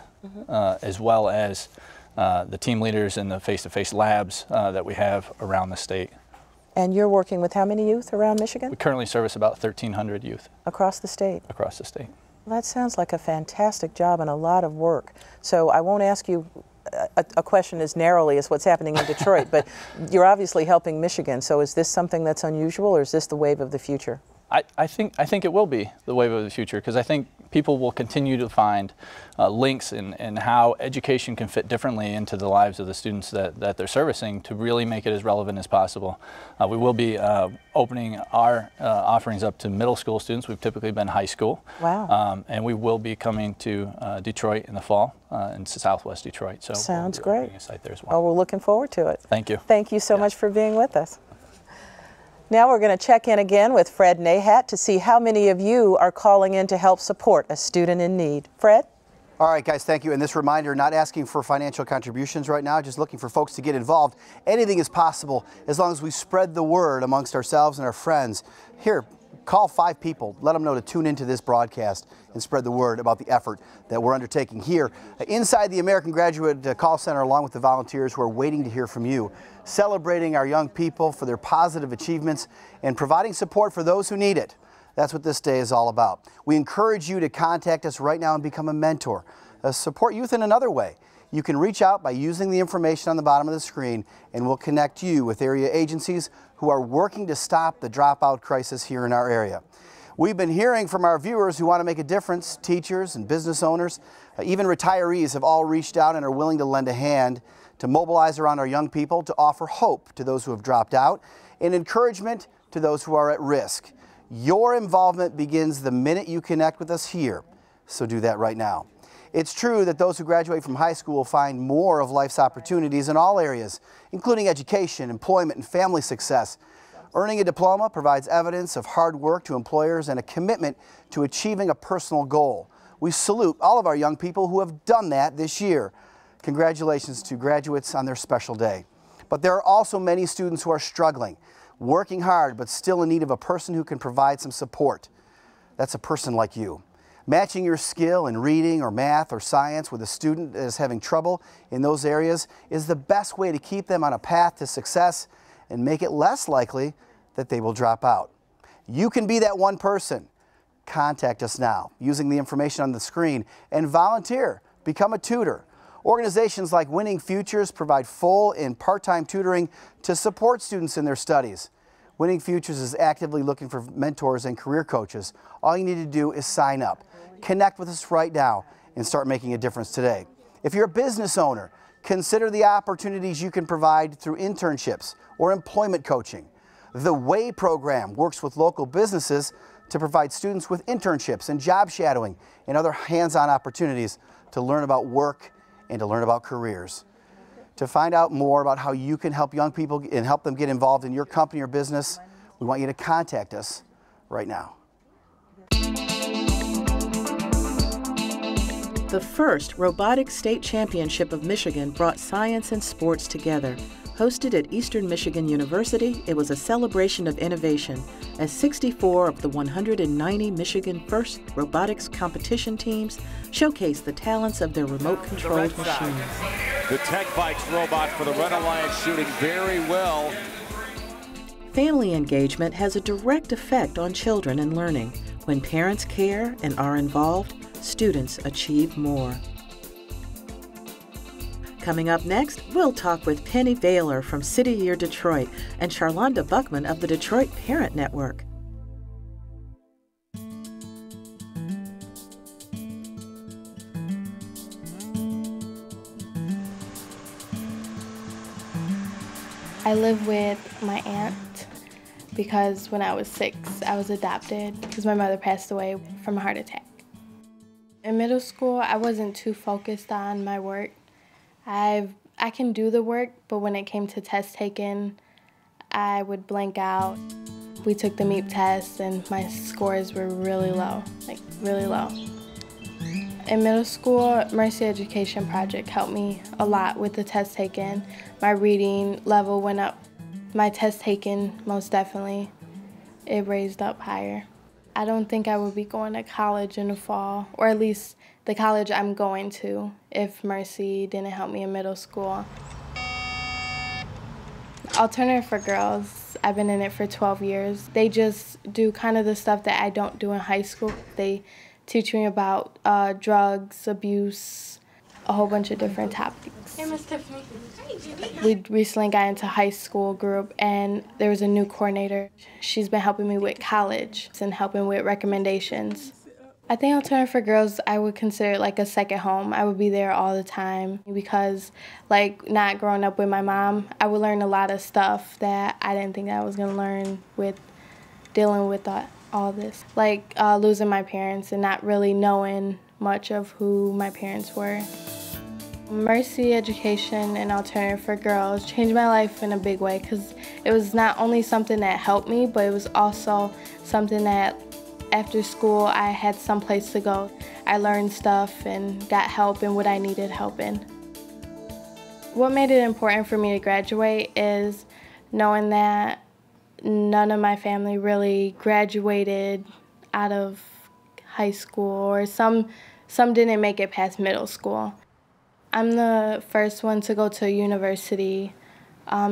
as well as the team leaders in the face-to-face labs that we have around the state. And you're working with how many youth around Michigan? We currently service about 1,300 youth. Across the state? Across the state. Well, that sounds like a fantastic job and a lot of work. So I won't ask you a question as narrowly as what's happening in Detroit, but you're obviously helping Michigan. So is this something that's unusual, or is this the wave of the future? I think it will be the wave of the future, because I think people will continue to find links in how education can fit differently into the lives of the students that they're servicing to really make it as relevant as possible. We will be opening our offerings up to middle school students. We've typically been high school. Wow. And we will be coming to Detroit in the fall, in southwest Detroit. So sounds we'll be great. opening a site there as well. Well, we're looking forward to it. Thank you. Thank you so much for being with us. Now we're going to check in again with Fred Nahat to see how many of you are calling in to help support a student in need. Fred? All right, guys, thank you. And this reminder, not asking for financial contributions right now, just looking for folks to get involved. Anything is possible as long as we spread the word amongst ourselves and our friends. Here, call 5 people. Let them know to tune into this broadcast and spread the word about the effort that we're undertaking here inside the American Graduate Call Center, along with the volunteers who are waiting to hear from you, celebrating our young people for their positive achievements and providing support for those who need it. That's what this day is all about. We encourage you to contact us right now and become a mentor. Support youth in another way. You can reach out by using the information on the bottom of the screen, and we'll connect you with area agencies who are working to stop the dropout crisis here in our area. We've been hearing from our viewers who want to make a difference. Teachers and business owners, even retirees have all reached out and are willing to lend a hand to mobilize around our young people, to offer hope to those who have dropped out and encouragement to those who are at risk. Your involvement begins the minute you connect with us here, so do that right now. It's true that those who graduate from high school find more of life's opportunities in all areas, including education, employment, and family success. Earning a diploma provides evidence of hard work to employers and a commitment to achieving a personal goal. We salute all of our young people who have done that this year. Congratulations to graduates on their special day. But there are also many students who are struggling, working hard, but still in need of a person who can provide some support. That's a person like you. Matching your skill in reading or math or science with a student that is having trouble in those areas is the best way to keep them on a path to success and make it less likely that they will drop out. You can be that one person. Contact us now using the information on the screen and volunteer. Become a tutor. Organizations like Winning Futures provide full and part-time tutoring to support students in their studies. Winning Futures is actively looking for mentors and career coaches. All you need to do is sign up. Connect with us right now and start making a difference today. If you're a business owner, consider the opportunities you can provide through internships or employment coaching. The WAY program works with local businesses to provide students with internships and job shadowing and other hands-on opportunities to learn about work and to learn about careers. To find out more about how you can help young people and help them get involved in your company or business, we want you to contact us right now. The first Robotics State Championship of Michigan brought science and sports together. Hosted at Eastern Michigan University, it was a celebration of innovation as 64 of the 190 Michigan First robotics competition teams showcased the talents of their remote-controlled machines. The Tech Bikes robot for the Red Alliance shooting very well. Family engagement has a direct effect on children and learning. When parents care and are involved, students achieve more. Coming up next, we'll talk with Penny Baylor from City Year Detroit and Charlonda Buckman of the Detroit Parent Network. I live with my aunt because when I was 6, I was adopted because my mother passed away from a heart attack. In middle school, I wasn't too focused on my work. I can do the work, but when it came to test taking, I would blank out. We took the MEP test and my scores were really low, like really low. In middle school, Mercy Education Project helped me a lot with the test taking. My reading level went up. My test taking, most definitely, it raised up higher. I don't think I would be going to college in the fall, or at least the college I'm going to, if Mercy didn't help me in middle school. Alternative for Girls, I've been in it for 12 years. They just do kind of the stuff that I don't do in high school. They teach me about drugs, abuse, a whole bunch of different topics. Hey, Miss Tiffany. We recently got into high school group and there was a new coordinator. She's been helping me with college and helping with recommendations. I think Alternative for Girls, I would consider like a second home. I would be there all the time because like not growing up with my mom, I would learn a lot of stuff that I didn't think I was gonna learn with dealing with all this. Like losing my parents and not really knowing much of who my parents were. Mercy Education and Alternative for Girls changed my life in a big way because it was not only something that helped me, but it was also something that after school I had some place to go. I learned stuff and got help in what I needed help in. What made it important for me to graduate is knowing that none of my family really graduated out of high school, or some didn't make it past middle school. I'm the first one to go to university,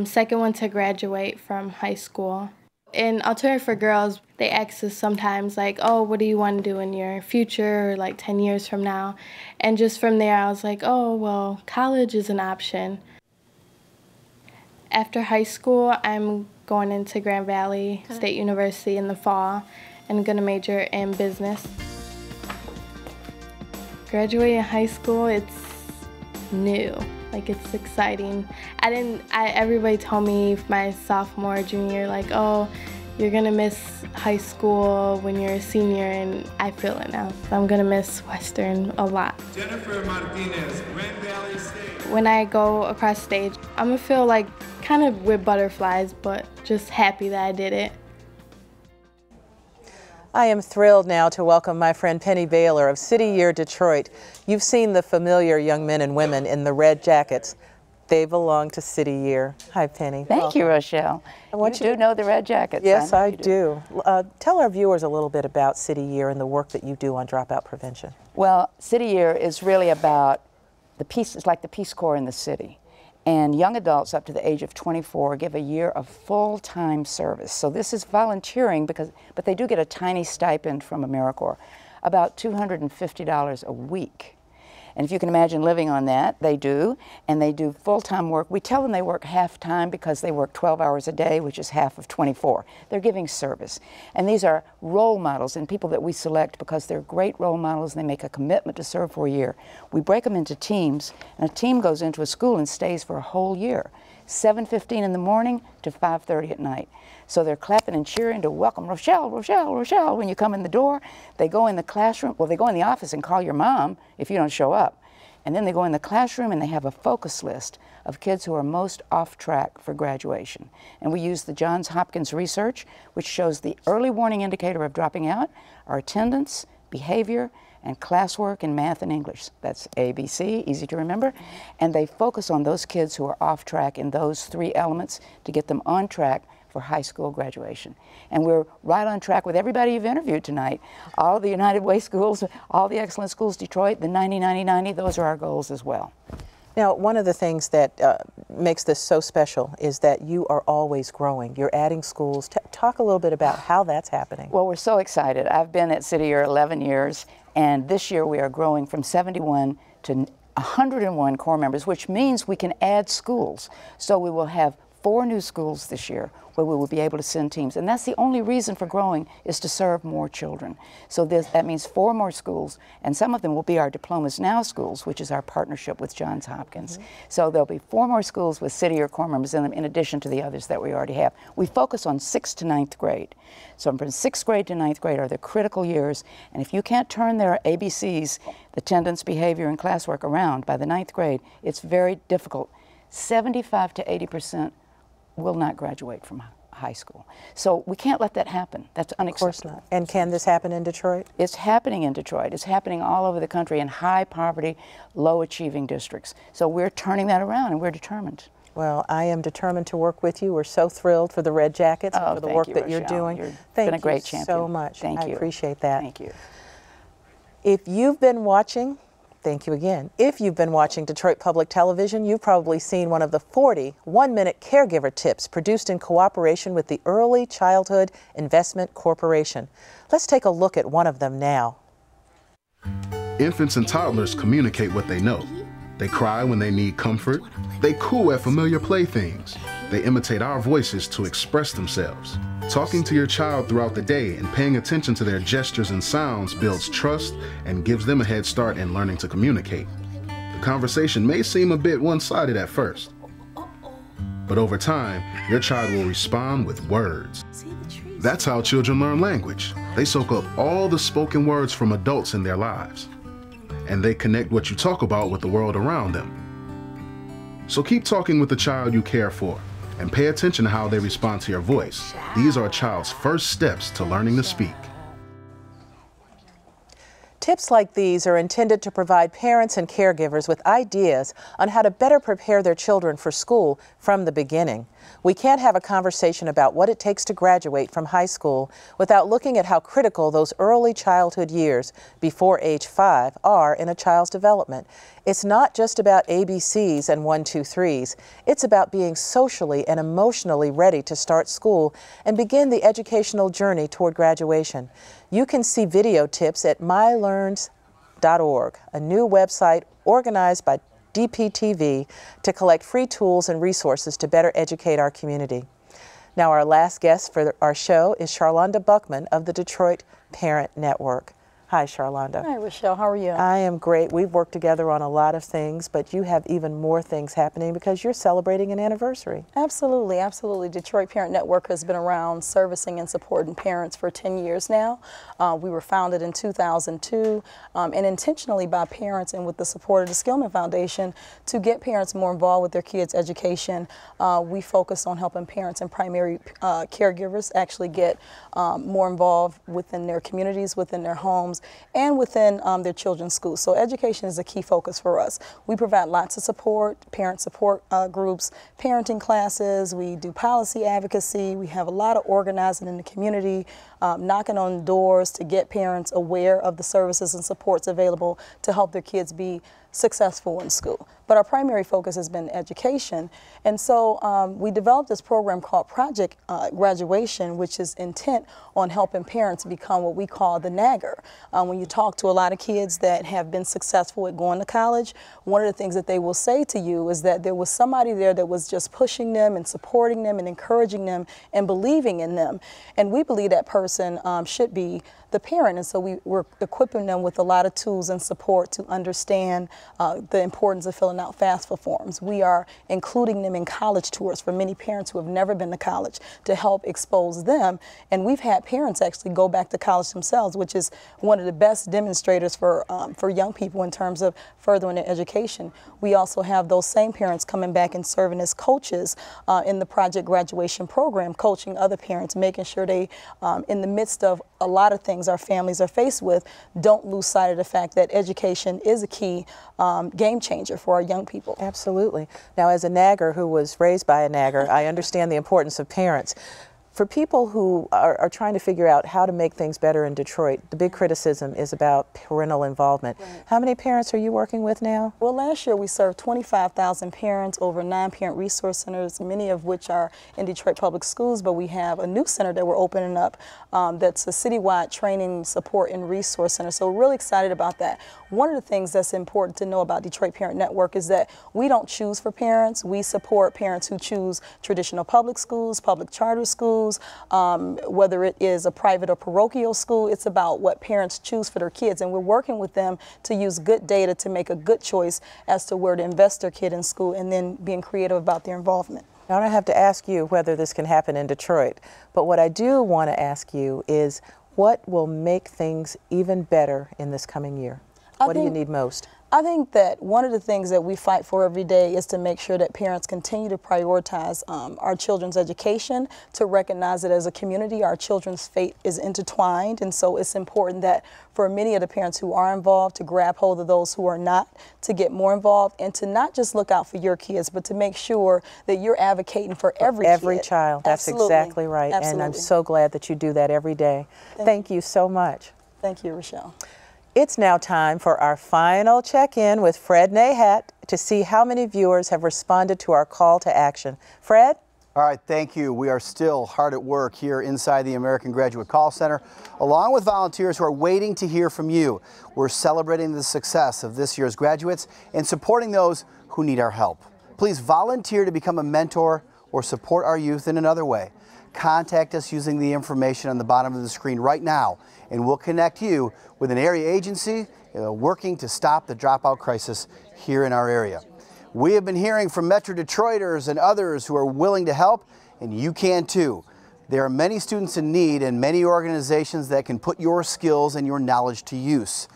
second one to graduate from high school. In Alternative for Girls, they ask us sometimes like, oh, what do you want to do in your future, or like 10 years from now? And just from there, I was like, oh, well, college is an option. After high school, I'm going into Grand Valley State University in the fall and going to major in business. Graduating high school, it's new. Like, it's exciting. Everybody told me my sophomore, junior, like, oh, you're gonna miss high school when you're a senior, and I feel it now. I'm gonna miss Western a lot. Jennifer Martinez, Grand Valley State. When I go across stage, I'm gonna feel like kind of with butterflies, but just happy that I did it. I am thrilled now to welcome my friend Penny Baylor of City Year Detroit. You've seen the familiar young men and women in the red jackets. They belong to City Year. Hi, Penny. Thank you, Rochelle. You do know the Red Jackets. Yes, I do. Tell our viewers a little bit about City Year and the work that you do on dropout prevention. Well, City Year is really about the Peace. It's like the Peace Corps in the city. And young adults up to the age of 24 give a year of full-time service. So this is volunteering, but they do get a tiny stipend from AmeriCorps, about $250 a week. And if you can imagine living on that, they do, and they do full-time work. We tell them they work half-time because they work 12 hours a day, which is half of 24. They're giving service. And these are role models and people that we select because they're great role models and they make a commitment to serve for a year. We break them into teams, and a team goes into a school and stays for a whole year, 7:15 in the morning to 5:30 at night. So they're clapping and cheering to welcome Rochelle, Rochelle, Rochelle when you come in the door. They go in the classroom, well, they go in the office and call your mom if you don't show up. And then they go in the classroom and they have a focus list of kids who are most off track for graduation. And we use the Johns Hopkins research, which shows the early warning indicator of dropping out are attendance, behavior, and classwork in math and English. That's ABC, easy to remember. And they focus on those kids who are off track in those three elements to get them on track for high school graduation. And we're right on track with everybody you've interviewed tonight. All the United Way schools, all the excellent schools, Detroit, the 90-90-90, those are our goals as well. Now, one of the things that makes this so special is that you are always growing. You're adding schools. Talk a little bit about how that's happening. Well, we're so excited. I've been at City Year 11 years, and this year we are growing from 71 to 101 corps members, which means we can add schools. So we will have 4 new schools this year where we will be able to send teams. And that's the only reason for growing, is to serve more children. So that means 4 more schools, and some of them will be our Diplomas Now schools, which is our partnership with Johns Hopkins. So there'll be 4 more schools with City Year corps members in them, in addition to the others that we already have. We focus on 6th to 9th grade. So from 6th grade to 9th grade are the critical years, and if you can't turn their ABCs, attendance, behavior, and classwork around by the 9th grade, it's very difficult. 75 to 80% will not graduate from high school. So we can't let that happen. That's unacceptable. Of course not. And can this happen in Detroit? It's happening in Detroit. It's happening all over the country in high poverty, low achieving districts. So we're turning that around, and we're determined. Well, I am determined to work with you. We're so thrilled for the Red Jackets and for the work that you're doing. You've been a great champion. Thank you so much. Thank you. I appreciate that. Thank you. If you've been watching, thank you again. If you've been watching Detroit Public Television, you've probably seen one of the 40 one-minute caregiver tips produced in cooperation with the Early Childhood Investment Corporation. Let's take a look at one of them now. Infants and toddlers communicate what they know. They cry when they need comfort. They coo at familiar playthings. They imitate our voices to express themselves. Talking to your child throughout the day and paying attention to their gestures and sounds builds trust and gives them a head start in learning to communicate. The conversation may seem a bit one-sided at first, but over time, your child will respond with words. That's how children learn language. They soak up all the spoken words from adults in their lives, and they connect what you talk about with the world around them. So keep talking with the child you care for, and pay attention to how they respond to your voice. These are a child's first steps to learning to speak. Tips like these are intended to provide parents and caregivers with ideas on how to better prepare their children for school from the beginning. We can't have a conversation about what it takes to graduate from high school without looking at how critical those early childhood years before age 5 are in a child's development. It's not just about ABCs and 1, 2, 3s. It's about being socially and emotionally ready to start school and begin the educational journey toward graduation. You can see video tips at mylearns.org, a new website organized by DPTV to collect free tools and resources to better educate our community. Now, our last guest for our show is Charlonda Buckman of the Detroit Parent Network. Hi, Charlonda. Hi, Rochelle. How are you? I am great. We've worked together on a lot of things, but you have even more things happening because you're celebrating an anniversary. Absolutely, absolutely. Detroit Parent Network has been around servicing and supporting parents for 10 years now. We were founded in 2002 and intentionally by parents and with the support of the Skillman Foundation to get parents more involved with their kids' education. We focus on helping parents and primary caregivers actually get more involved within their communities, within their homes, homes and within their children's schools. So education is a key focus for us. We provide lots of support, parent support groups, parenting classes, we do policy advocacy, we have a lot of organizing in the community, knocking on doors to get parents aware of the services and supports available to help their kids be successful in school. But our primary focus has been education. And so we developed this program called Project Graduation, which is intent on helping parents become what we call the nagger. When you talk to a lot of kids that have been successful at going to college, one of the things that they will say to you is that there was somebody there that was just pushing them and supporting them and encouraging them and believing in them. And we believe that person should be the parent, and so we're equipping them with a lot of tools and support to understand the importance of filling out FAFSA forms. We are including them in college tours for many parents who have never been to college to help expose them, and we've had parents actually go back to college themselves, which is one of the best demonstrators for young people in terms of furthering their education. We also have those same parents coming back and serving as coaches in the Project Graduation program, coaching other parents, making sure they, in the midst of a lot of things our families are faced with, don't lose sight of the fact that education is a key game changer for our young people. Absolutely. Now, as a nagger who was raised by a nagger, I understand the importance of parents. For people who are trying to figure out how to make things better in Detroit, the big criticism is about parental involvement. Right. How many parents are you working with now? Well, last year we served 25,000 parents over 9 parent resource centers, many of which are in Detroit Public Schools, but we have a new center that we're opening up that's a citywide training, support, and resource center. So we're really excited about that. One of the things that's important to know about Detroit Parent Network is that we don't choose for parents. We support parents who choose traditional public schools, public charter schools, whether it is a private or parochial school. It's about what parents choose for their kids, and we're working with them to use good data to make a good choice as to where to invest their kid in school, and then being creative about their involvement. Now, I don't have to ask you whether this can happen in Detroit, but what I do want to ask you is what will make things even better in this coming year? What do you need most? I think that one of the things that we fight for every day is to make sure that parents continue to prioritize our children's education, to recognize that as a community our children's fate is intertwined, and so it's important that for many of the parents who are involved to grab hold of those who are not, to get more involved, and to not just look out for your kids, but to make sure that you're advocating for every kid. Child. That's Absolutely. Exactly right. Absolutely. And I'm so glad that you do that every day. Thank you so much. Thank you, Rochelle. It's now time for our final check-in with Fred Nahat to see how many viewers have responded to our call to action. Fred? All right, thank you. We are still hard at work here inside the American Graduate Call Center, along with volunteers who are waiting to hear from you. We're celebrating the success of this year's graduates and supporting those who need our help. Please volunteer to become a mentor or support our youth in another way. Contact us using the information on the bottom of the screen right now, and we'll connect you with an area agency working to stop the dropout crisis here in our area. We have been hearing from Metro Detroiters and others who are willing to help, and you can too. There are many students in need and many organizations that can put your skills and your knowledge to use.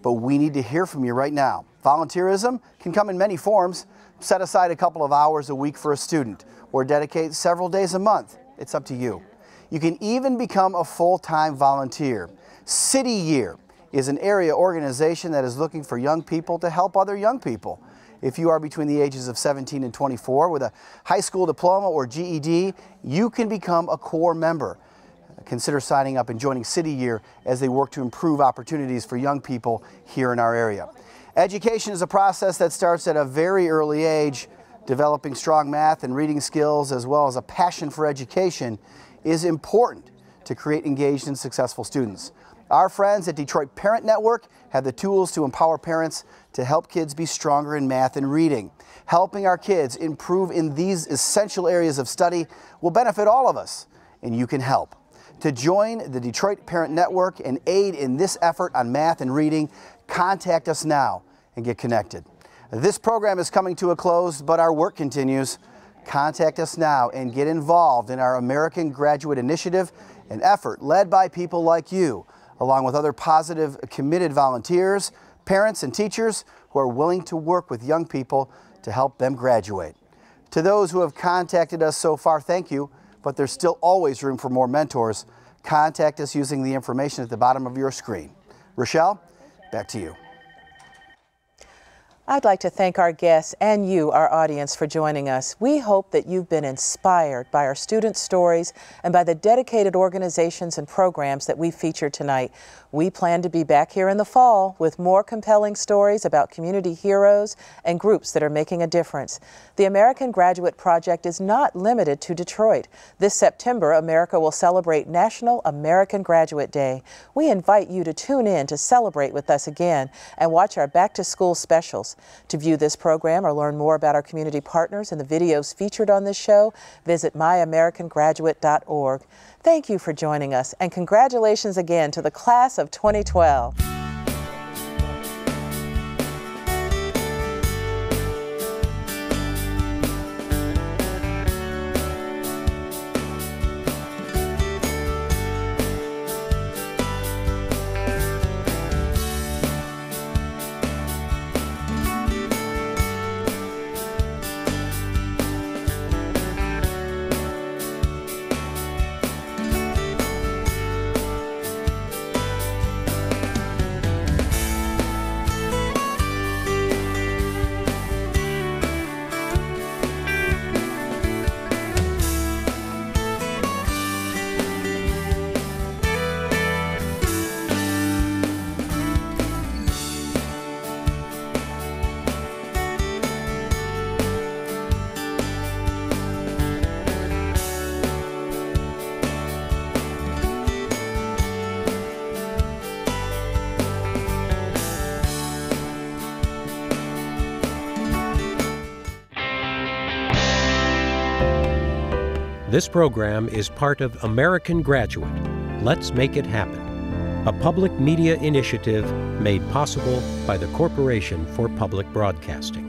But we need to hear from you right now. Volunteerism can come in many forms. Set aside a couple of hours a week for a student, or dedicate several days a month. It's up to you. You can even become a full-time volunteer. City Year is an area organization that is looking for young people to help other young people. If you are between the ages of 17 and 24 with a high school diploma or GED, you can become a core member. Consider signing up and joining City Year as they work to improve opportunities for young people here in our area. Education is a process that starts at a very early age. Developing strong math and reading skills as well as a passion for education is important to create engaged and successful students. Our friends at Detroit Parent Network have the tools to empower parents to help kids be stronger in math and reading. Helping our kids improve in these essential areas of study will benefit all of us, and you can help. To join the Detroit Parent Network and aid in this effort on math and reading, contact us now and get connected. This program is coming to a close, but our work continues. Contact us now and get involved in our American Graduate Initiative, an effort led by people like you, along with other positive, committed volunteers, parents, and teachers who are willing to work with young people to help them graduate. To those who have contacted us so far, thank you, but there's still always room for more mentors. Contact us using the information at the bottom of your screen. Rochelle, back to you. I'd like to thank our guests and you, our audience, for joining us. We hope that you've been inspired by our students' stories and by the dedicated organizations and programs that we featured tonight. We plan to be back here in the fall with more compelling stories about community heroes and groups that are making a difference. The American Graduate Project is not limited to Detroit. This September, America will celebrate National American Graduate Day. We invite you to tune in to celebrate with us again and watch our back-to-school specials. To view this program or learn more about our community partners and the videos featured on this show, visit myamericangraduate.org. Thank you for joining us, and congratulations again to the class of 2012. This program is part of American Graduate. Let's make it happen. A public media initiative made possible by the Corporation for Public Broadcasting.